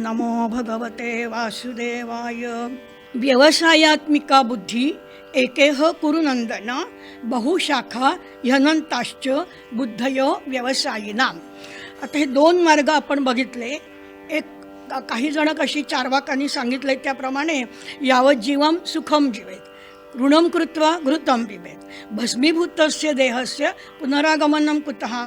नमो भगवते वासुदेवाय. व्यवसायात्मिका बुद्धी एकेह कुरुनंदन बहुशाखा ह्यनंताश्च बुद्धयो व्यवसायिनाम. आता हे दोन मार्ग आपण बघितले. एक काही जण कशी चार्वाकांनी सांगितले त्याप्रमाणे यावत जीवम सुखम जीवेत ऋणम कृत्वा घृतम पिबेत भस्मीभूतस्य देहस्य पुनरागमनम कुतः.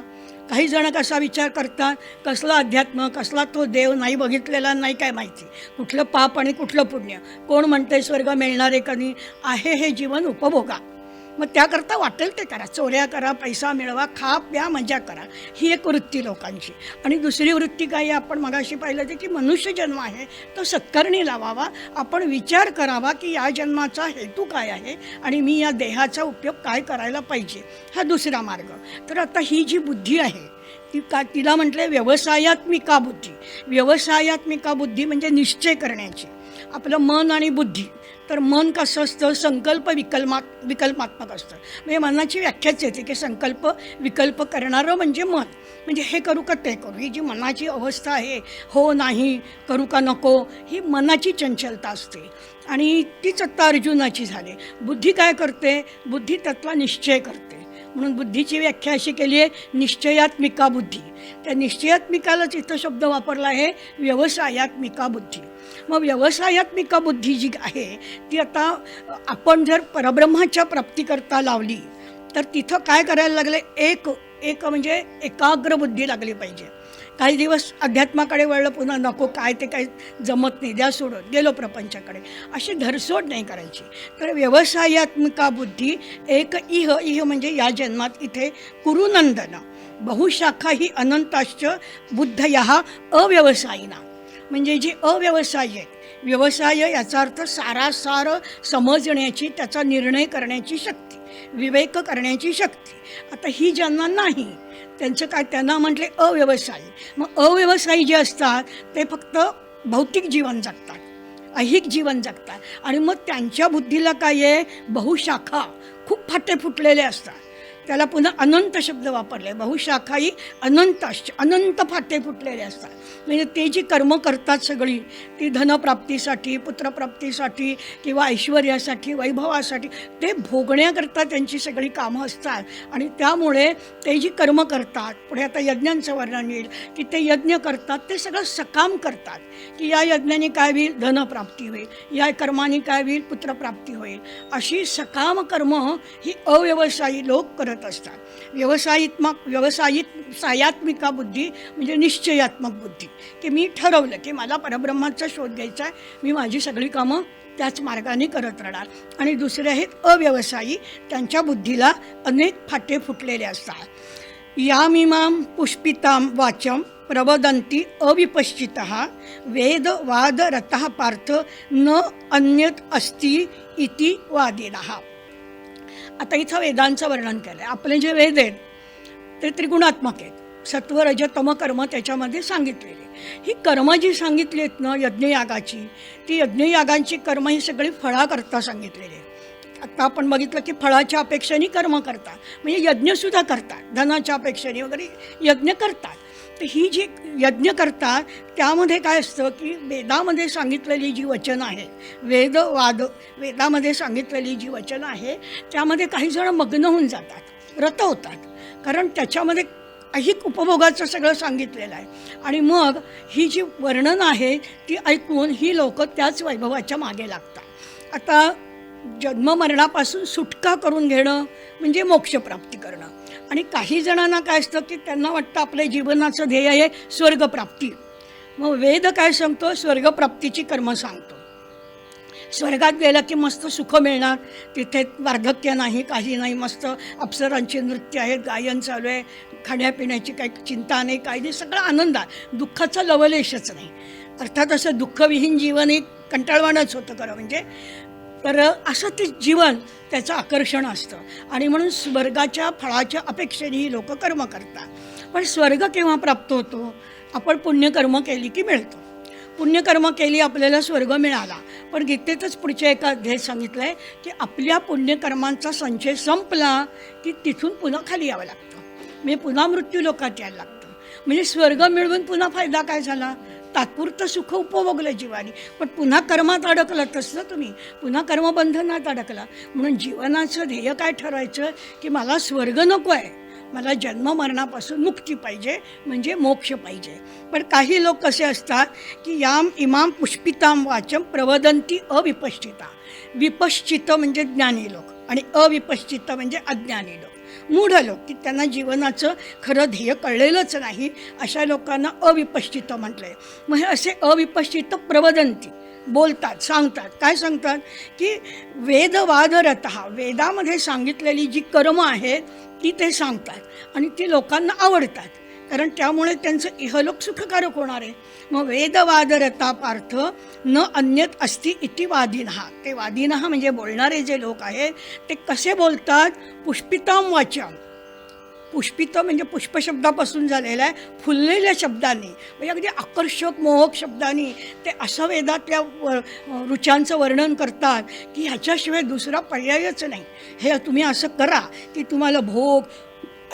काही जण कसा विचार करतात, कसला अध्यात्म, कसला तो देव नाही बघितलेला, नाही काय माहिती, कुठलं पाप आणि कुठलं पुण्य, कोण म्हणते स्वर्ग मिळणार आहे कधी, आहे हे जीवन उपभोगा. मग त्याकरता वाटेल ते करा, चोऱ्या करा, पैसा मिळवा, खा प्या, मजा करा, ही एक वृत्ती लोकांची. आणि दुसरी वृत्ती काय आहे, आपण मगाशी पाहिलं ते की मनुष्य जन्म आहे तो सत्कारणी लावावा. आपण विचार करावा की या जन्माचा हेतू काय आहे आणि मी या देहाचा उपयोग काय करायला पाहिजे, हा दुसरा मार्ग. तर आता ही जी बुद्धी आहे तिला म्हटले व्यवसायात्मिका बुद्धी. व्यवसायात्मिका बुद्धी म्हणजे निश्चय करण्याची, आपलं मन आणि बुद्धी. तर मन कसं असतं, संकल्प विकल्पात्मक असतं. म्हणजे मनाची व्याख्याच येते की संकल्प विकल्प करणारं म्हणजे मन. म्हणजे हे करू का ते करू, ही जी मनाची अवस्था आहे, हो नाही, करू का नको, ही मनाची चंचलता असते. आणि तीच आत्ता अर्जुनाची झाली. बुद्धी काय करते, बुद्धी त्यातला निश्चय करते. म्हणून बुद्धीची व्याख्या अशी केली आहे निश्चयात्मिका बुद्धी. त्या निश्चयात्मिकालाच इथं शब्द वापरला आहे व्यवसायात्मिका बुद्धी. मग व्यवसायात्मिका बुद्धी जी आहे ती आता आपण जर परब्रह्माच्या प्राप्तीकरता लावली तर तिथं काय करायला लागले, एक म्हणजे एकाग्र बुद्धी लागली पाहिजे. काही दिवस अध्यात्माकडे वळलं, पुन्हा नको काय ते काही जमत नाही, द्या सोडून गेलो प्रपंचाकडे, अशी धरसोड नाही करायची. तर व्यवसायात्मिका बुद्धी एक इह म्हणजे या जन्मात इथे कुरुनंदन बहुशाखा ही अनंताश्च बुद्धया अव्यवसायिना. म्हणजे जी अव्यवसायी आहेत, व्यवसाय याचा अर्थ सारासार समजण्याची, त्याचा निर्णय करण्याची शक्ती, विवेक करण्याची शक्ती. आता ही ज्यांना नाही त्यांचं काय, त्यांना म्हटले अव्यवसायी. मग अव्यवसायी जे असतात ते फक्त भौतिक जीवन जगतात, ऐहिक जीवन जगतात. आणि मग त्यांच्या बुद्धीला काय आहे, बहुशाखा, खूप फाटे फुटलेले असतात. त्याला पुन्हा अनंत शब्द वापरले. बहुशाखाही अनंताश्च, अनंत फाटे फुटलेले असतात. म्हणजे ते जी कर्म करतात सगळी, ती धनप्राप्तीसाठी, पुत्रप्राप्तीसाठी किंवा ऐश्वर्यासाठी, वैभवासाठी, ते भोगण्याकरता त्यांची सगळी कामं असतात. आणि त्यामुळे ते जी कर्म करतात, पुढे आता यज्ञांचं वर्णन येईल की ते यज्ञ करतात, ते सगळं सकाम करतात की या यज्ञाने काय होईल, धनप्राप्ती होईल, या कर्माने काय होईल, पुत्रप्राप्ती होईल. अशी सकाम कर्म ही अव्यवसायी लोक करत असतात. व्यवसायात्मिका बुद्धी म्हणजे निश्चयात्मक बुद्धी, की मी ठरवलं की मला परब्रह्माचा शोध घ्यायचा आहे, मी माझी सगळी कामं त्याच मार्गाने करत राहणार. आणि दुसरे आहेत अव्यवसायी, त्यांच्या बुद्धीला अनेक फाटे फुटलेले असतात. यामिमां पुष्पितां वाचम प्रवदन्ति अविपश्चितः वेद वाद रतः पार्थ न अन्यत अस्ति इति वादिनः. आता इथं वेदांचं वर्णन केलं आहे. आपले जे वेद आहेत ते त्रिगुणात्मक आहेत, सत्व रज तम कर्म त्याच्यामध्ये सांगितलेली. ही कर्म जी सांगितली आहेत ना यज्ञयागाची, ती यज्ञयागांची कर्म ही सगळी फळाकरता सांगितलेली आहेत. आता आपण बघितलं की फळाच्या अपेक्षेने कर्म करतात, म्हणजे यज्ञसुद्धा करतात, धनाच्या अपेक्षेने वगैरे यज्ञ करतात. तर ही जी यज्ञ करतात त्यामध्ये काय असतं की वेदामध्ये सांगितलेली जी वचनं आहेत, वेदामध्ये सांगितलेली जी वचनं आहे त्यामध्ये काही जण मग्न होऊन जातात, रत होतात, कारण त्याच्यामध्ये ऐहिक उपभोगाचं सगळं सांगितलेलं आहे. आणि मग ही जी वर्णनं आहे ती ऐकून ही लोक त्याच वैभवाच्या मागे लागतात. आता जन्ममरणापासून सुटका करून घेणं म्हणजे मोक्षप्राप्ती करणं. आणि काही जणांना काय असतं की त्यांना वाटतं आपल्या जीवनाचं ध्येय आहे स्वर्गप्राप्ती. मग वेद काय सांगतो, स्वर्गप्राप्तीची कर्म सांगतो. स्वर्गात गेलं की मस्त सुख मिळणार, तिथे वार्धक्य नाही, काही नाही, मस्त अप्सरांचे नृत्य आहेत, गायन चालू आहे, खाण्यापिण्याची काही चिंता नाही, काही नाही, सगळा आनंद आहे, दुःखाचा लवलेशच नाही. अर्थात असं दुःखविहीन जीवन एक कंटाळवाणंच होतं खरं म्हणजे. तर असं ते जीवन त्याचं आकर्षण असतं. आणि म्हणून स्वर्गाच्या फळाच्या अपेक्षेने ही लोक कर्म करतात. पण स्वर्ग केव्हा प्राप्त होतो, आपण पुण्यकर्म केली की मिळतो. पुण्यकर्म केली आपल्याला स्वर्ग मिळाला. पण गीतेतच पुढच्या एका अध्यायात सांगितलं आहे की आपल्या पुण्यकर्मांचा संचय संपला की तिथून पुन्हा खाली यावं लागतं, म्हणजे पुन्हा मृत्यू लोकात यायला लागतं. म्हणजे स्वर्ग मिळवून पुन्हा फायदा काय झाला, तात्पुरतं सुख उपभोगलं जीवानी, पण पुन्हा कर्मात अडकलातच ना तुम्ही, पुन्हा कर्मबंधनात अडकला. म्हणून जीवनाचं ध्येय काय ठरवायचं की मला स्वर्ग नको आहे, मला जन्ममरणापासून मुक्ती पाहिजे, म्हणजे मोक्ष पाहिजे. पण काही लोक कसे असतात की याम इमाम पुष्पिताम वाचम प्रवदंती अविपश्चिता. विपश्चित म्हणजे ज्ञानी लोक आणि अविपश्चित म्हणजे अज्ञानी लोक, मूढ लोक, की त्यांना जीवनाचं खरं ध्येय कळलेलंच नाही, अशा लोकांना अविपश्चित म्हटलं आहे. मग हे असे अविपश्चित प्रवदंती बोलतात, सांगतात. काय सांगतात की वेदवादरतः, वेदामध्ये सांगितलेली जी कर्म आहेत ती ते सांगतात आणि ती लोकांना आवडतात, कारण त्यामुळे त्यांचं इहलोक सुखकारक होणार आहे. मग वेदवादरता पार्थ न अन्यत अस्ति इति वादिनः. ते वादिनः म्हणजे बोलणारे जे लोक आहेत ते कसे बोलतात? पुष्पिताम वाचम. पुष्पित म्हणजे पुष्पशब्दापासून झालेला आहे, फुललेल्या शब्दांनी, म्हणजे अगदी आकर्षक मोहक शब्दांनी ते असं वेदातल्या ऋचांचं वर्णन करतात की ह्याच्याशिवाय दुसरा पर्यायच नाही. हे तुम्ही असं करा की तुम्हाला भोग,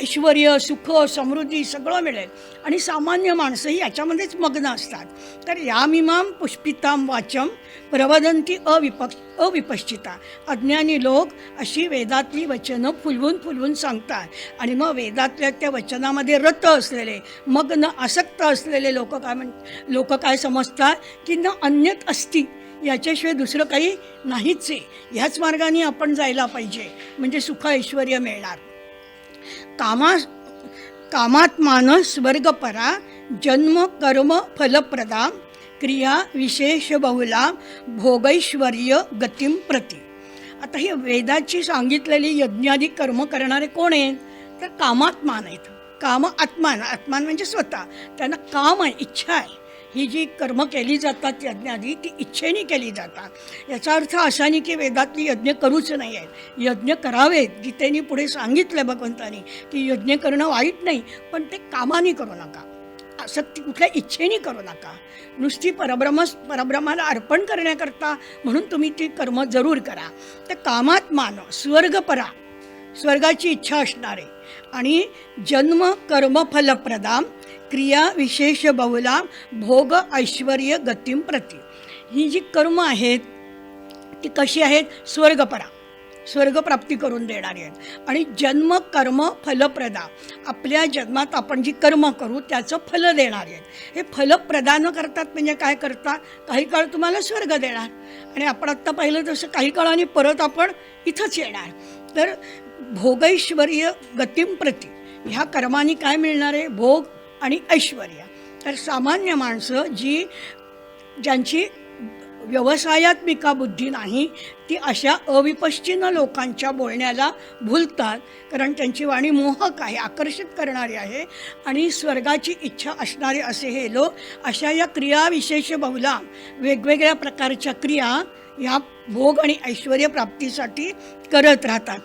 ऐश्वर्य, सुख, समृद्धी सगळं मिळेल. आणि सामान्य माणसंही याच्यामध्येच मग्न असतात. तर यामिमाम पुष्पिताम वाचम प्रवदंती अविपश्चिता. अज्ञानी लोक अशी वेदातली वचनं फुलवून फुलवून सांगतात आणि मग वेदातल्या त्या वचनामध्ये रत असलेले, मग्न आसक्त असलेले लोक काय समजतात की न अन्यत अस्ति, याच्याशिवाय दुसरं काही नाहीच आहे, ह्याच मार्गाने आपण जायला पाहिजे म्हणजे सुख ऐश्वर्य मिळणार. कामात्मान स्वर्गपरा जन्म कर्म फलप्रदा क्रिया विशेष बहुला भोगैश्वर्य गतिम प्रति. आता ही वेदाची सांगितलेली यज्ञादी कर्म करणारे कोण आहेत? तर कामात्मान आहेत. आत्मान म्हणजे स्वतः, त्यांना काम आहे, इच्छा आहे. ही जी कर्म केली जातात यज्ञादी ती इच्छेने केली जातात. याचा अर्थ असा नाही की वेदातली यज्ञ करूच नाही आहेत, यज्ञ करावेत. गीतेने पुढे सांगितलं भगवंतानी की यज्ञ करणं वाईट नाही, पण ते कामाने करू नका, आसक्ती कुठल्या इच्छेने करू नका. नुसती परब्रह्माला अर्पण करण्याकरता म्हणून तुम्ही ती कर्म जरूर करा. तर कामात मान, स्वर्गपरा, स्वर्गाची इच्छा असणारे, आणि जन्म कर्म फलप्रदाम क्रिया विशेष बहुला भोग ऐश्वर्य गतिम प्रति. ही जी कर्म आहेत ती कशी आहेत? स्वर्गपरा, स्वर्गप्राप्ती करून देणारी आहेत. आणि जन्म कर्म फलप्रदा, आपल्या जन्मात आपण जी कर्म करू त्याचं फल देणारी आहेत. हे फल प्रदान करतात म्हणजे काय करतात? काही काळ तुम्हाला स्वर्ग देणार आणि आपण आत्ता पाहिलं तसं काही काळाने परत आपण इथंच येणार. तर भोगैश्वर्य गतिम प्रति, ह्या कर्माने काय मिळणार आहे? भोग आणि ऐश्वर्य. तर सामान्य माणसं ज्यांची व्यवसायात्मिका बुद्धी नाही ती अशा अविपश्चिन्न लोकांच्या बोलण्याला भुलतात, कारण त्यांची वाणी मोहक आहे, आकर्षित करणारी आहे आणि स्वर्गाची इच्छा असणारे असे हे लोक अशा या क्रिया विशेष बहुला, वेगवेगळ्या प्रकारच्या क्रिया ह्या भोग आणि ऐश्वर्य प्राप्तीसाठी करत राहतात.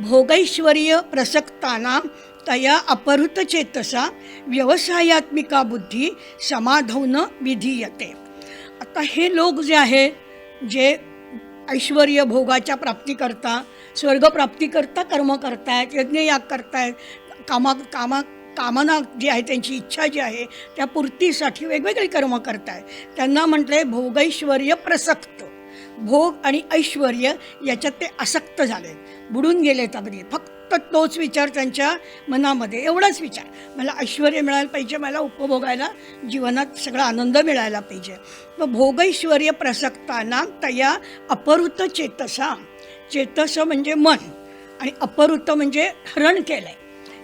भोगैश्वर्य प्रसक्ताना तया अपहृत चेतसा व्यवसायात्मिका बुद्धी समाधौन विधीयते. आता हे लोक जे आहेत, जे ऐश्वर्य भोगाच्या प्राप्तीकरता, स्वर्गप्राप्तीकरता कर्म करतायत, यज्ञयाग करतायत, कामना जी आहे, त्यांची इच्छा जी आहे त्या पूर्तीसाठी वेगवेगळी कर्म करतायत, त्यांना म्हटलंय भोगैश्वर्य प्रसक्त. भोग आणि ऐश्वर्य याच्यात ते आसक्त झाले, बुडून गेलेत अगदी. फक्त तोच विचार त्यांच्या मनामध्ये, एवढाच विचार, मला ऐश्वर्य मिळायला पाहिजे, मला उपभोगायला जीवनात सगळा आनंद मिळायला पाहिजे. मग भोगैश्वर्य प्रसक्ताना तया अपहृत चेतसा, चेतस म्हणजे मन आणि अपहृत म्हणजे हरण केलं आहे.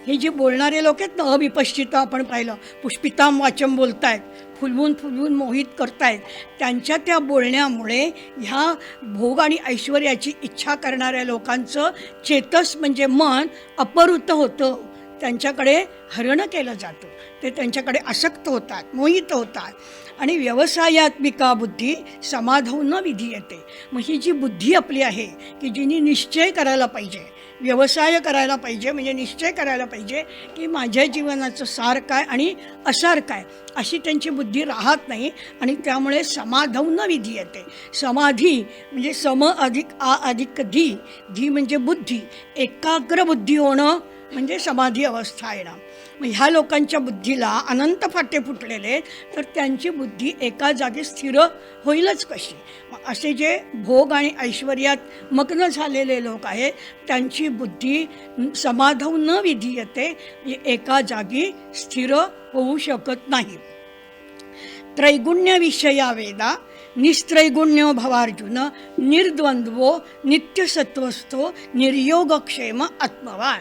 हे जे बोलणारे लोक आहेत ना, अविपश्चित आपण पाहिलं, पुष्पिताम वाचम बोलतायत, फुलवून फुलवून मोहित करतायत, त्यांच्या त्या बोलण्यामुळे ह्या भोग आणि ऐश्वर्याची इच्छा करणाऱ्या लोकांचं चेतस म्हणजे मन अपहृत होतं, त्यांच्याकडे हरण केलं जातं, ते त्यांच्याकडे आसक्त होतात, मोहित होतात. आणि व्यवसायात्मिका बुद्धी समाधौन विधीयते. मग ही जी बुद्धी आपली आहे की जिनी निश्चय करायला पाहिजे, व्यवसाय करायला पाहिजे, म्हणजे निश्चय करायला पाहिजे की माझ्या जीवनाचं सार काय आणि असार काय, अशी त्यांची बुद्धी राहत नाही. आणि त्यामुळे समाधौन विधीयते. समाधी म्हणजे सम अधिक आ अधिक धी, धी म्हणजे बुद्धी, एकाग्र बुद्धी होणं म्हणजे समाधी अवस्था येणं. मग ह्या लोकांच्या बुद्धीला अनंत फाटे फुटलेले आहेत, तर त्यांची बुद्धी एका जागी स्थिर होईलच कशी? मग असे जे भोग आणि ऐश्वर्यात मग्न झालेले लोक आहेत, त्यांची बुद्धी समाधौ न विधीयते, म्हणजे एका जागी स्थिर होऊ शकत नाही. त्रैगुण्य विषया वेदा निस्त्रैगुण्यो भवार्जुन निर्द्वंद्वो नित्यसत्वस्थो निर्योगक्षेम आत्मवान.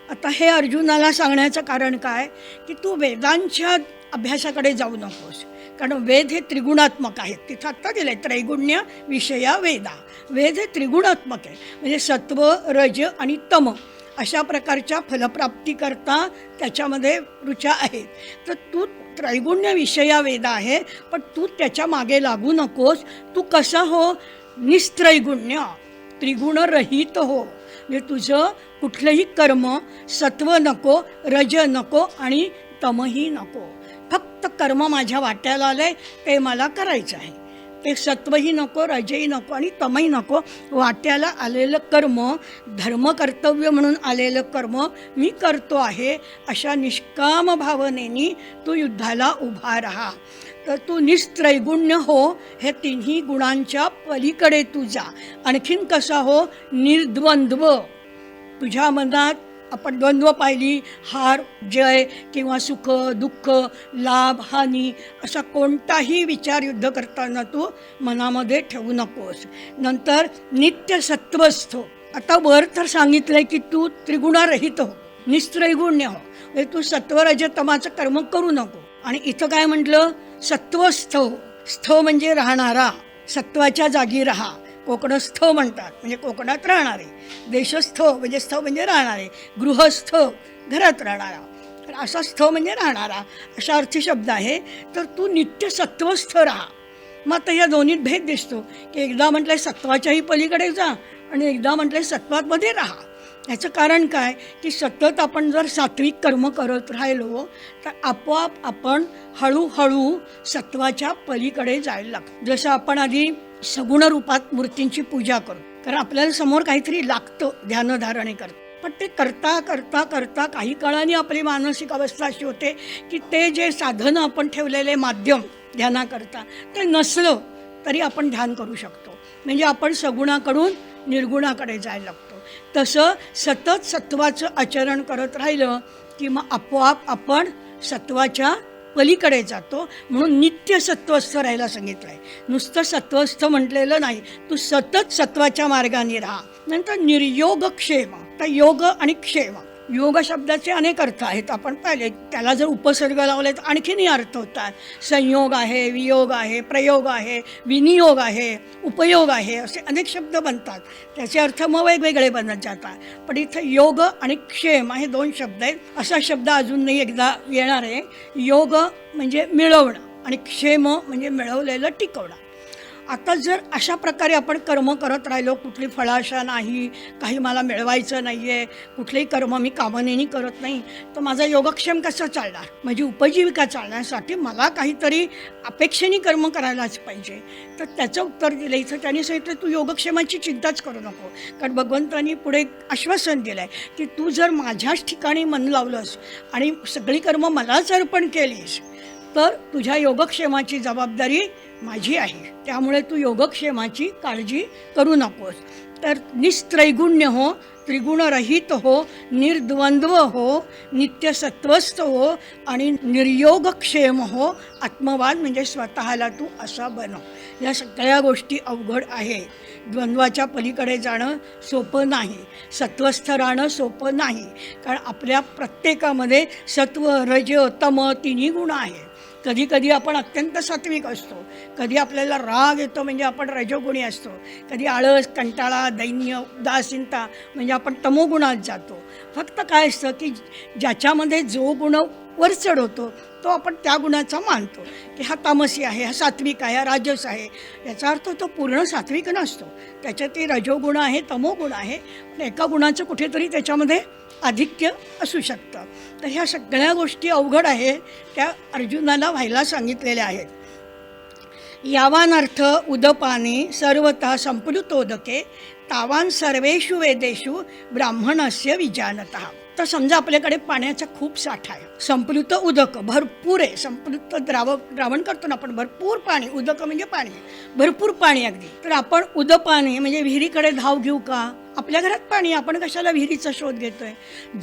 आता हे अर्जुनाला सांगण्याचं कारण काय, की तू वेदांच्या अभ्यासाकडे जाऊ नकोस, कारण वेद हे त्रिगुणात्मक आहेत. तिथं आत्ता दिलं आहे त्रैगुण्य विषया वेदा. वेद हे त्रिगुणात्मक आहे, म्हणजे सत्व रज आणि तम अशा प्रकारच्या फलप्राप्तीकरता त्याच्यामध्ये ऋचा आहेत. तर तू त्रैगुण्य विषया वेदा आहे, पण तू त्याच्या मागे लागू नकोस. तू कसा हो? निस्त्रैगुण्य, त्रिगुणरहित हो. म्हणजे तुझं कुठलंही कर्म सत्व नको, रज नको आणि तमही नको. फक्त कर्म माझ्या वाट्याला आलंय ते मला करायचं आहे. ते सत्वही नको, रजही नको आणि तमही नको. वाट्याला आलेलं कर्म, धर्मकर्तव्य म्हणून आलेलं कर्म मी करतो आहे, अशा निष्काम भावनेनी तू युद्धाला उभा राहा. तर तू निस्त्रैगुण्य हो, हे तिन्ही गुणांच्या पलीकडे तू जा. आणखीन कसा हो? निर्द्वंद्व. तुझ्या मनात आपण द्वंद्व पाहिली, हार जय किंवा सुख दुःख, लाभ हानी, असा कोणताही विचार युद्ध करताना तू मनामध्ये ठेवू नकोस. नंतर नित्य सत्वस्थ. आता वर तर सांगितलंय की तू त्रिगुणारहित हो, निस्त्रैगुण्य हो, म्हणजे तू सत्वरज तमाचं कर्म करू नको. आणि इथं काय म्हटलं? सत्वस्थ हो. स्थ म्हणजे राहणारा, सत्वाच्या जागी राहा. कोकणस्थ म्हणतात, म्हणजे कोकणात राहणारे. देशस्थ म्हणजे स्थ म्हणजे राहणारे. गृहस्थ घरात राहणारा. तर असा स्थ म्हणजे राहणारा अशा अर्थी शब्द आहे. तर तू नित्य सत्वस्थ राहा. मग आता या दोन्हीत भेद दिसतो, की एकदा म्हटलंय सत्वाच्याही पलीकडे जा आणि एकदा म्हटलंय सत्वामध्ये राहा. याचं कारण काय, की सतत आपण जर सात्विक कर्म करत राहिलो तर आपोआप आपण हळूहळू सत्वाच्या पलीकडे जायला लागतो. जसं आपण आधी सगुण रूपात मूर्तींची पूजा करू, कारण आपल्याला समोर काहीतरी लागतं ध्यानधारणे करतो. पण ते करता करता करता काही काळाने आपली मानसिक अवस्था अशी होते की ते जे साधनं आपण ठेवलेले माध्यम ध्यानाकरता ते नसलं तरी आपण ध्यान करू शकतो. म्हणजे आपण सगुणाकडून निर्गुणाकडे जायला लागतो. तसं सतत सत्वाचं आचरण करत राहिलं की मग आपोआप आपण सत्वाच्या पलीकडे जातो. म्हणून नित्य सत्वस्थ राहायला सांगितलं आहे. नुसतं सत्वस्थ म्हटलेलं नाही, तू सतत सत्वाच्या मार्गाने राहा. नंतर निर्योगक्षेम. तर योग आणि क्षेम, योग शब्दाचे अनेक अर्थ आहेत, आपण पाहिले. त्याला जर उपसर्ग लावले तर आणखीनही अर्थ होतात. संयोग आहे, वियोग आहे, प्रयोग आहे, विनियोग आहे, उपयोग आहे, असे अनेक शब्द बनतात. त्याचे अर्थ मग वेगवेगळे बनत जातात. पण इथं योग आणि क्षेम हे दोन शब्द आहेत. असा शब्द अजूनही एकदा येणार आहे. योग म्हणजे मिळवणं आणि क्षेम म्हणजे मिळवलेलं टिकवणं. आता जर अशा प्रकारे आपण कर्म करत राहिलो, कुठली फळाशा नाही, काही मला मिळवायचं नाही आहे, कुठलेही कर्म मी कामनेनी करत नाही, तर माझा योगक्षेम कसा चालणार? माझी उपजीविका चालण्यासाठी मला काहीतरी अपेक्षेने कर्म करायलाच पाहिजे. तर त्याचं उत्तर दिलं इथं. त्यांनी सांगितलं तू योगक्षेमाची चिंताच करू नको, कारण भगवंतांनी पुढे आश्वासन दिलं आहे की तू जर माझ्याच ठिकाणी मन लावलंस आणि सगळी कर्म मलाच अर्पण केलीस तर तुझ्या योगक्षेमाची जबाबदारी माझी आहे. त्यामुळे तू योगक्षेमाची काळजी करू नकोस. तर निस्त्रैगुण्य हो, त्रिगुणरहित हो, निर्द्वंद्व हो, नित्यसत्वस्थ हो आणि निर्योगक्षेम हो. आत्मवान म्हणजे स्वतःला तू असा बनव. या सगळ्या गोष्टी अवघड आहे. द्वंद्वाच्या पलीकडे जाणं सोपं नाही, सत्वस्थ राहणं सोपं नाही, कारण आपल्या प्रत्येकामध्ये सत्व रज तम तिन्ही गुण आहेत. कधी कधी आपण अत्यंत सात्विक असतो, कधी आपल्याला राग येतो म्हणजे आपण रजोगुणी असतो, कधी आळस कंटाळा दैन्य उदासीनता म्हणजे आपण तमोगुणात जातो. फक्त काय असतं की ज्याच्यामध्ये जो गुण वर चढवतो तो आपण त्या गुणाचा मानतो की हा तामसी आहे, हा सात्विक आहे, हा राजस आहे. याचा अर्थ तो पूर्ण सात्विक नसतो. त्याच्यात रजोगुण आहे, तमोगुण आहे, पण एका गुणाचं कुठेतरी त्याच्यामध्ये आधिक्य असू शकतं. तर ह्या सगळ्या गोष्टी अवघड आहे त्या अर्जुनाला व्हायला सांगितलेल्या आहेत. यावान अर्थ उदपाने सर्वतः संप्लुतोदके तावान सर्वेषु वेदेषु ब्राह्मणस्य विजानतः. आता समजा आपल्याकडे पाण्याचा खूप साठा आहे, संपृक्त उदक भरपूर आहे, संपृक्त द्रावण करतो ना आपण, भरपूर पाणी, उदक म्हणजे पाणी, भरपूर पाणी अगदी. तर आपण उदपाणी म्हणजे विहिरीकडे धाव घेऊ का? आपल्या घरात पाणी, आपण कशाला विहिरीचा शोध घेतोय?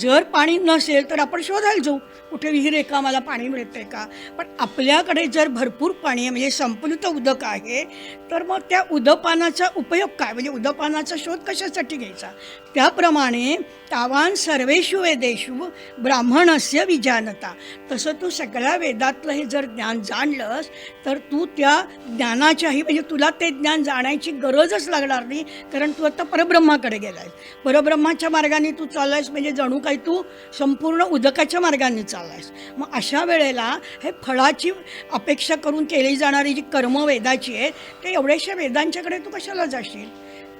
जर पाणी नसेल तर आपण शोधायला जाऊ, कुठे विहीर आहे का, मला पाणी मिळतंय का. पण आपल्याकडे जर भरपूर पाणी आहे म्हणजे संपृक्त उदक आहे, तर मग त्या उदपानाचा उपयोग काय, म्हणजे उदपानाचा शोध कशासाठी घ्यायचा? त्याप्रमाणे तावान सर्वेषु वेदेषु ब्राह्मणस्य विजानता, तसं तू सगळ्या वेदातलं हे जर ज्ञान जाणलंस तर तू त्या ज्ञानाच्याही म्हणजे तुला ते ज्ञान जाण्याची गरजच लागणार नाही, कारण तू आता परब्रह्माकडे गेलायस. परब्रह्माच्या मार्गाने तू चाललायस म्हणजे जणू काही तू संपूर्ण उदकाच्या मार्गाने चाललायस. मग अशा वेळेला हे फळाची अपेक्षा करून केली जाणारी जी कर्म वेदाची आहेत, ते एवढ्याशा वेदांच्याकडे तू कशाला जाशील?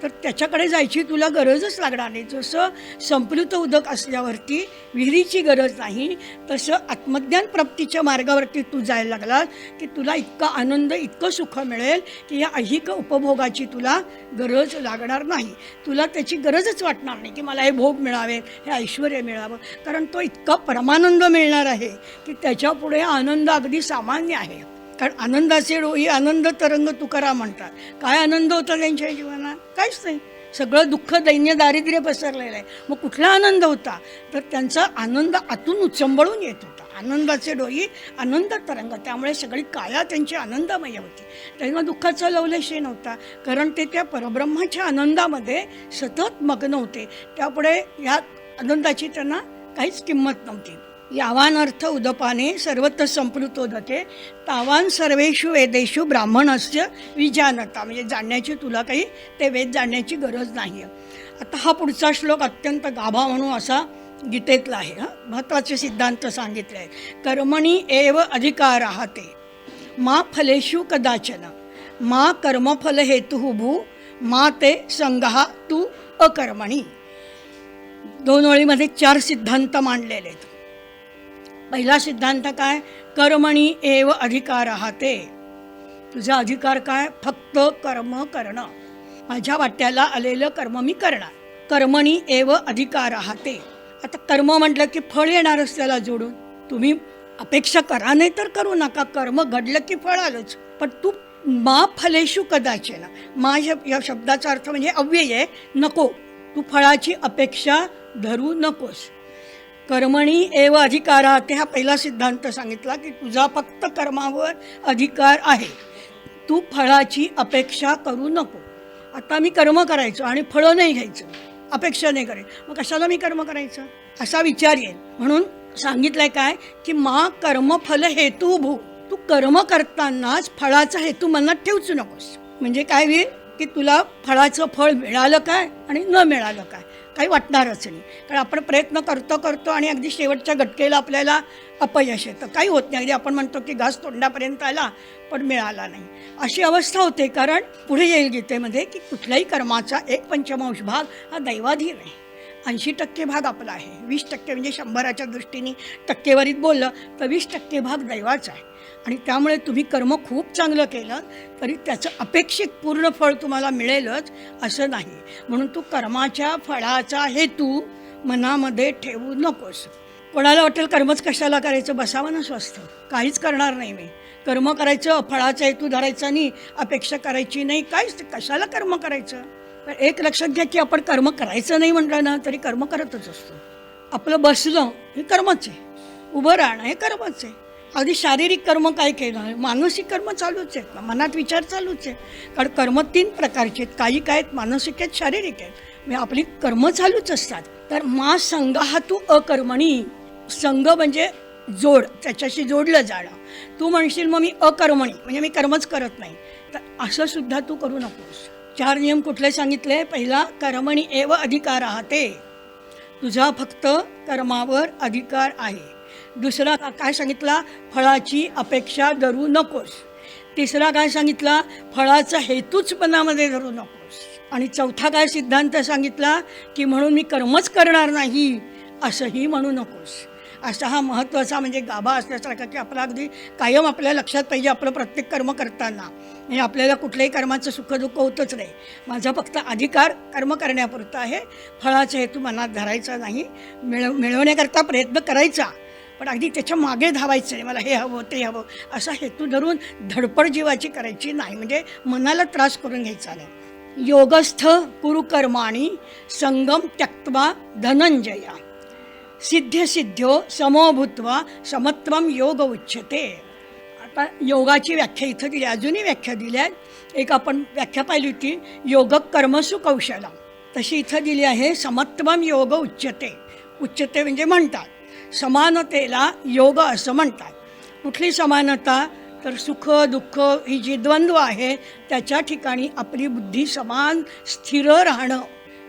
तर त्याच्याकडे जायची तुला गरजच लागणार नाही. जसं संपृक्त उदक असल्यावरती विहिरीची गरज नाही, तसं आत्मज्ञान प्राप्तीच्या मार्गावरती तू जायला लागला की तुला इतका आनंद, इतकं सुख मिळेल की या ऐहिक उपभोगाची तुला गरज लागणार नाही. तुला त्याची गरजच वाटणार नाही की मला हे भोग मिळावेत, हे ऐश्वर मिळावं, कारण तो इतका परमानंद मिळणार आहे की त्याच्यापुढे आनंद अगदी सामान्य आहे. कारण आनंदाचे डोई आनंद तरंग तुकाराम म्हणतात. काय आनंद होता त्यांच्या जीवनात? काहीच नाही, सगळं दुःख, दैन्य, दारिद्र्य पसरलेलं आहे. मग कुठला आनंद होता? तर त्यांचा आनंद आतून उचंबळून येत होता. आनंदाचे डोई आनंद तरंग, त्यामुळे सगळी काया त्यांची आनंदमय होती. त्यांना दुःखाचा लवलेशही नव्हता, कारण ते त्या परब्रह्माच्या आनंदामध्ये सतत मग्न होते. त्यापुढे या आनंदाची त्यांना काहीच किंमत नव्हती. यावान अर्थ उदपाने सर्वत्र संपृक्तोदके तावान सर्वेषु वेदेषु ब्राह्मणस्य विजानता, म्हणजे जाणण्याची तुला काही ते वेद जाणण्याची गरज नाही आहे. आता हा पुढचा श्लोक अत्यंत गाभा म्हणून असा गीतेतला आहे. महत्त्वाचे सिद्धांत सांगितले आहेत. कर्मणी एव अधिकारः ते मा फलेषु कदाचन मा कर्मफल हेतुः भू मा ते संगः तू अकर्मणी. 2 ओळीमध्ये 4 सिद्धांत मांडलेले आहेत. पहिला सिद्धांत काय? कर्मणी एव अधिकारः ते, तुझा अधिकार काय? फक्त कर्म करणं, माझ्या वाट्याला आलेलं कर्म मी करणार. कर्मणी एव अधिकारः ते. आता कर्म म्हटलं की फळ येणारच त्याला जोडून. तुम्ही अपेक्षा करा नाही तर करू नका, कर्म घडलं की फळ आलंच. पण तू मा फलेषु कदाचन, मा या शब्दाचा अर्थ म्हणजे अव्यय आहे, नको, तू फळाची अपेक्षा धरू नकोस. कर्मणी एव अधिकारः ते हा पहिला सिद्धांत सांगितला की तुझा फक्त कर्मावर अधिकार आहे, तू फळाची अपेक्षा करू नको. आता मी कर्म करायचं आणि फळं नाही घ्यायचं, अपेक्षा नाही करायचं, मग कशाला मी कर्म करायचं असा विचार येईल. म्हणून सांगितलंय काय की मा कर्मफल हेतू भू, तू कर्म करतानाच फळाचा हेतू मनात ठेवूच नकोस. म्हणजे काय होईल की तुला फळाचं फळ मिळालं काय आणि न मिळालं काय काही वाटणारच नाही. कारण आपण प्रयत्न करतो आणि अगदी शेवटच्या घटकेला आपल्याला अपयश येतं, काही होत नाही. अगदी आपण म्हणतो की घास तोंडापर्यंत आला पण मिळाला नाही, अशी अवस्था होते. कारण पुढे येईल गीतेमध्ये की कुठल्याही कर्माचा 1/5 भाग हा दैवाधीन आहे, 80% भाग आपला आहे, 20% म्हणजे 100च्या दृष्टीने टक्केवारीत बोललं तर 20% भाग दैवाचा आहे. आणि त्यामुळे तुम्ही कर्म खूप चांगलं केलं तरी त्याचं अपेक्षित पूर्ण फळ तुम्हाला मिळेलच असं नाही. म्हणून तू कर्माच्या फळाचा हेतू मनामध्ये ठेवू नकोस. कोणाला वाटेल कर्मच कशाला करायचं, बसावं ना स्वस्थ, काहीच करणार नाही मी, कर्म करायचं, फळाचा हेतू धरायचा नाही, अपेक्षा करायची नाही, काहीच, कशाला कर्म करायचं. पण एक लक्षात घ्या की आपण कर्म करायचं नाही म्हटलं ना तरी कर्म करतच असतो. आपलं बसलं हे कर्मच आहे, उभं राहणं हे कर्मच आहे. अगदी शारीरिक कर्म काय केलं, मानसिक कर्म चालूच आहेत, मनात विचार चालूच आहे. कारण कर्म 3 प्रकारचे आहेत, काही काय आहेत मानसिक आहेत, शारीरिक आहेत, म्हणजे आपली कर्म चालूच असतात. तर मा संगः तू अकर्मणी, संग म्हणजे जोड, त्याच्याशी जोडलं जाणं. तू म्हणशील मग मी अकर्मणी म्हणजे मी कर्मच करत नाही, तर असं सुद्धा तू करू नकोस. 4 नियम कुठले सांगितले? पहिला कर्मणी एव अधिकारः ते, तुझा फक्त कर्मावर अधिकार आहे. दुसरा काय सांगितला? फळाची अपेक्षा धरू नकोस. तिसरा काय सांगितला? फळाचा हेतूच मनामध्ये धरू नकोस. आणि चौथा काय सिद्धांत सांगितला की म्हणून मी कर्मच करणार नाही असंही म्हणू नकोस. असा हा महत्त्वाचा म्हणजे गाभा असल्यासारखा की आपला अगदी कायम आपल्या लक्षात पाहिजे आपलं प्रत्येक कर्म करताना. म्हणजे आपल्याला कुठल्याही कर्माचं सुखदुःख होतच नाही. माझा फक्त अधिकार कर्म करण्यापुरता आहे, फळाचा हेतू मनात धरायचा नाही. मिळवण्याकरता प्रयत्न करायचा, पण अगदी त्याच्या मागे धावायचं नाही, मला हे हवं ते हवं असा हेतू धरून धडपड जीवाची करायची नाही, म्हणजे मनाला त्रास करून घ्यायचा नाही. योगस्थ कुरु कर्माणि संगम त्यक्त्वा धनंजया सिद्ध्यो समो भूत्वा समत्वम योग उच्यते. आता योगाची व्याख्या इथं दिली, अजूनही व्याख्या दिल्या. एक आपण व्याख्या पाहिली होती योग कर्मसु कौशलम, तशी इथं दिली आहे समत्वम योग उच्यते. उच्यते म्हणजे म्हणतात, समानतेला योग असं म्हणतात. कुठली समानता? तर सुख दुःख ही जी द्वंद्व आहे त्याच्या ठिकाणी आपली बुद्धी समान स्थिर राहणं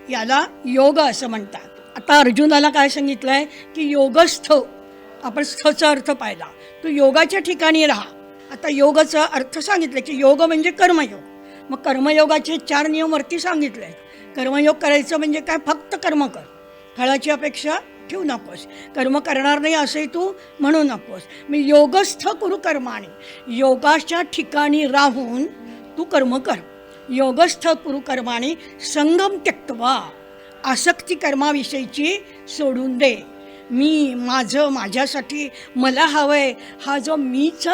याला योग असं म्हणतात. आता अर्जुनाला काय सांगितलं आहे की योगस्थ, आपण स्थचा अर्थ पाहिला, तू योगाच्या ठिकाणी राहा. आता योगाचा अर्थ सांगितलं की योग म्हणजे कर्मयोग. मग कर्मयोगाचे 4 नियम वरती सांगितले. कर्मयोग करायचं म्हणजे काय? फक्त कर्म कर, फळाची अपेक्षा ठेवू नकोस, कर्म करणार नाही असंही तू म्हणू नकोस. मी योगस्थ कुरु कर्माणि, योगाच्या ठिकाणी राहून तू कर्म कर. योगस्थ कुरु कर्माणि संगम त्यक्त्वा, आसक्ती कर्माविषयीची सोडून दे. मी माझं, माझ्यासाठी, मला हवंय हा जो मीच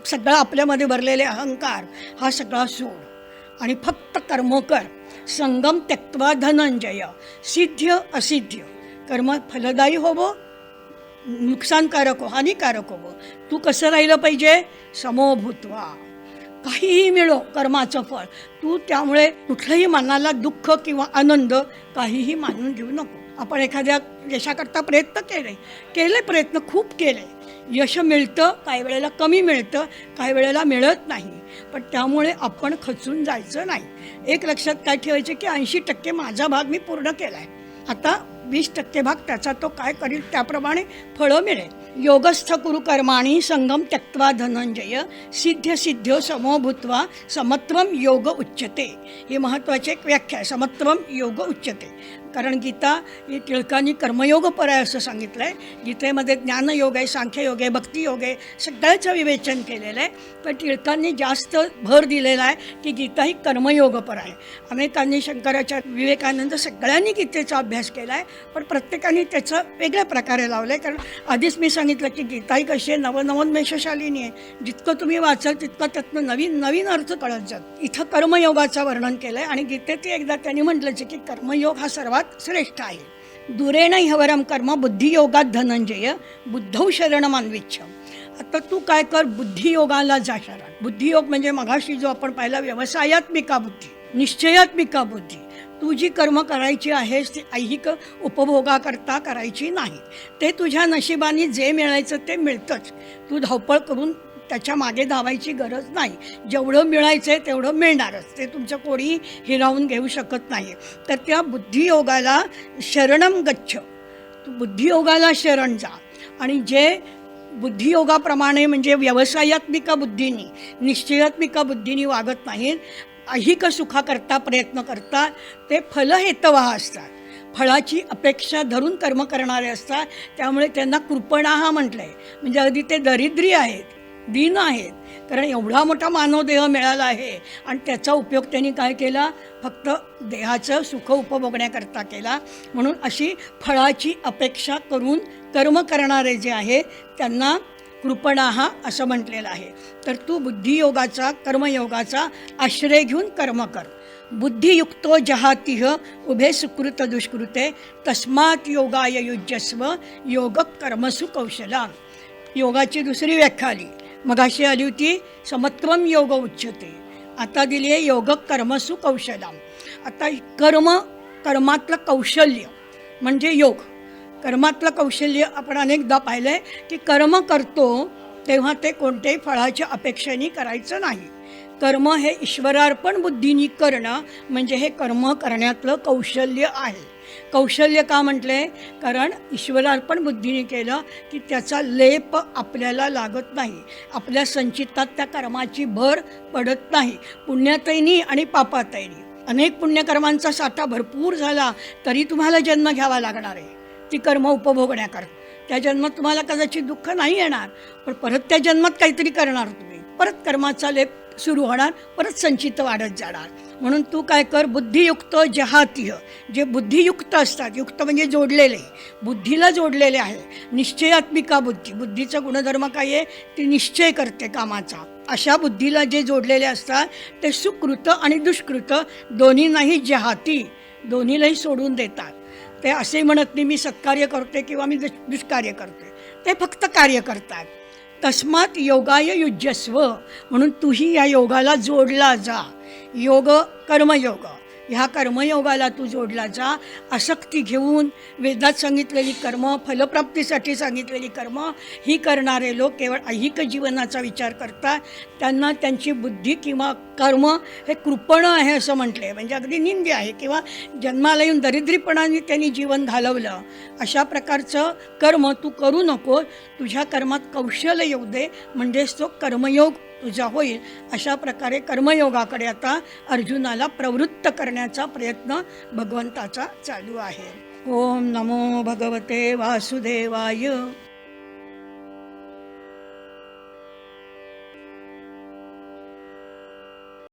सगळा आपल्यामध्ये भरलेले अहंकार हा सगळा सोड आणि फक्त कर्म कर. संगम त्यक्त्वा धनंजय सिद्ध्य असिद्ध्य, कर्म फलदायी होवो, नुकसानकारक हो, हानिकारक होवो, तू कसं राहिलं पाहिजे? समो भूत्वा, काहीही मिळो कर्माचं फळ, तू त्यामुळे कुठलंही मनाला दुःख किंवा आनंद काहीही मानून घेऊ नको. आपण एखाद्या यशाकरता प्रयत्न केले, प्रयत्न खूप केले, यश मिळतं, काही वेळेला कमी मिळतं, काही वेळेला मिळत नाही, पण त्यामुळे आपण खचून जायचं नाही. एक लक्षात काय ठेवायचे की 80% माझा भाग मी पूर्ण केला आहे, आता 20% भाग त्याचा तो काय करील त्याप्रमाणे फळं मिळेल. योगस्थ कुरु कर्माणि संगम त्यक्त्वा धनंजय सिद्ध्यो समो भूत्वा समत्वम योग उच्यते. ही महत्त्वाची एक व्याख्या आहे, समत्वम योग उच्यते. कारण गीता ही टिळकांनी कर्मयोग आहे असं सांगितलं आहे. गीतेमध्ये ज्ञानयोग आहे, सांख्ययोग आहे, भक्तियोग आहे, सगळ्याचं विवेचन केलेलं आहे. पण टिळकांनी जास्त भर दिलेला आहे की गीता ही कर्मयोगपर आहे. अनेकांनी, शंकराचार्य, विवेकानंद सगळ्यांनी गीतेचा अभ्यास केला आहे, पण प्रत्येकाने त्याचं वेगळ्या प्रकारे लावलं आहे. कारण आधीच मी सांगितलं की गीता ही कशी आहे, नवनवोन्मेषशालिनी आहे. जितकं तुम्ही वाचाल तितकं त्यातनं नवीन नवीन अर्थ कळत जात. इथं कर्मयोगाचं वर्णन केलं आहे आणि गीतेत एकदा त्यांनी म्हटलंच की कर्मयोग हा सर्वात श्रेष्ठ आहे. दुरेण ह्यवरम कर्म बुद्धियोगात धनंजय बुद्धौ शरणमन्विच्छ. आता तू काय कर, बुद्धियोगाला जा शरण. बुद्धियोग म्हणजे मगाशी जो आपण पाहिला व्यवसायात्मिका बुद्धी, निश्चयात्मिका बुद्धी. तू जी कर्म करायची आहेस ती ऐहिक उपभोगाकरता करायची नाही. ते तुझ्या नशिबाने जे मिळायचं ते मिळतंच, तू धावपळ करून त्याच्या मागे धावायची गरज नाही. जेवढं मिळायचं आहे तेवढं मिळणारच, ते तुमचं कोणी हिरावून घेऊ शकत नाही. तर त्या बुद्धियोगाला शरणम गच्छ, तू बुद्धियोगाला शरण जा. आणि जे बुद्धियोगाप्रमाणे म्हणजे व्यवसायात्मिका बुद्धीनी, निश्चयात्मिका बुद्धीनी वागत नाहीत, ऐहिक सुखाकरता प्रयत्न करतात, ते फलहेतवः असतात, फळाची अपेक्षा धरून कर्म करणारे असतात. त्यामुळे त्यांना कृपणाः म्हटलं आहे. म्हणजे अगदी ते दरिद्री आहेत, दीन आहेत, कारण एवढा मोठा मानवदेह मिळाला आहे आणि त्याचा उपयोग त्यांनी काय केला? फक्त देहाचं सुख उपभोगण्याकरता केला. म्हणून अशी फळाची अपेक्षा करून कर्म करणारे जे आहे त्यांना कृपणाः असं म्हटलेलं आहे. तर तू बुद्धियोगाचा, कर्मयोगाचा आश्रय घेऊन कर्म कर. बुद्धियुक्तो जहातिह उभे सुकृत दुष्कृते तस्मात् योगाय युज्यस्व योग कर्मसु कौशला. योगाची दुसरी व्याख्या आली, मगाशी आली होती समत्वम योग उच्यते, आता दिली आहे योग कर्मसु कौशला. आता कर्मातलं कौशल्य म्हणजे योग. कर्मातलं कौशल्य आपण अनेकदा पाहिलं आहे की कर्म करतो तेव्हा ते कोणत्याही फळाच्या अपेक्षेने करायचं नाही. कर्म हे ईश्वरार्पण बुद्धीनी करणं म्हणजे हे कर्म करण्यातलं कौशल्य आहे. कौशल्य का म्हटले? कारण ईश्वरार्पण बुद्धीने केलं की त्याचा लेप आपल्याला लागत नाही, आपल्या संचितात त्या कर्माची भर पडत नाही, पुण्यातही नाही आणि पापातही नाही. अनेक पुण्यकर्मांचा साठा भरपूर झाला तरी तुम्हाला जन्म घ्यावा लागणार आहे ती कर्म उपभोगण्याकरता. त्या जन्मात तुम्हाला कदाचित दुःख नाही येणार, पण परत त्या जन्मात काहीतरी करणार तुम्ही, परत कर्माचा लेप सुरू होणार, परत संचित वाढत जाणार. म्हणून तू काय कर, बुद्धियुक्त जहातीय, जे बुद्धियुक्त असतात, युक्त म्हणजे जोडलेले, बुद्धीला जोडलेले आहे, निश्चयात्मिका बुद्धी, बुद्धीचा गुणधर्म काय आहे, ती निश्चय करते कामाचा. अशा बुद्धीला जे जोडलेले असतात ते सुकृत आणि दुष्कृत दोन्हींनाही जहाती, दोन्हीलाही सोडून देतात. ते असे म्हणत नाही मी सत्कार्य करते किंवा मी दुष्कार्य करते, ते फक्त कार्य करतात. तस्मात योगाय युज्यस्व, म्हणून तूही या योगाला जोडला जा. योग कर्मयोग, ह्या कर्मयोगाला तू जोडला जा. आसक्ती घेऊन वेदात सांगितलेली कर्म, फलप्राप्तीसाठी सांगितलेली कर्म ही करणारे लोक केवळ ऐहिक जीवनाचा विचार करतात. त्यांना त्यांची बुद्धी किंवा कर्म हे कृपण आहे असं म्हटले, म्हणजे अगदी निंद्य आहे, किंवा जन्माला येऊन दरिद्रीपणाने त्यांनी जीवन घालवलं. अशा प्रकारचं कर्म तू करू नको. तुझ्या कर्मात कौशल्य येऊ दे, म्हणजेच तो कर्मयोग तुझा होईल. अशा प्रकारे कर्मयोगाकडे आता अर्जुनाला प्रवृत्त करण्याचा प्रयत्न भगवंताचा चालू आहे. ओम नमो भगवते वासुदेवाय.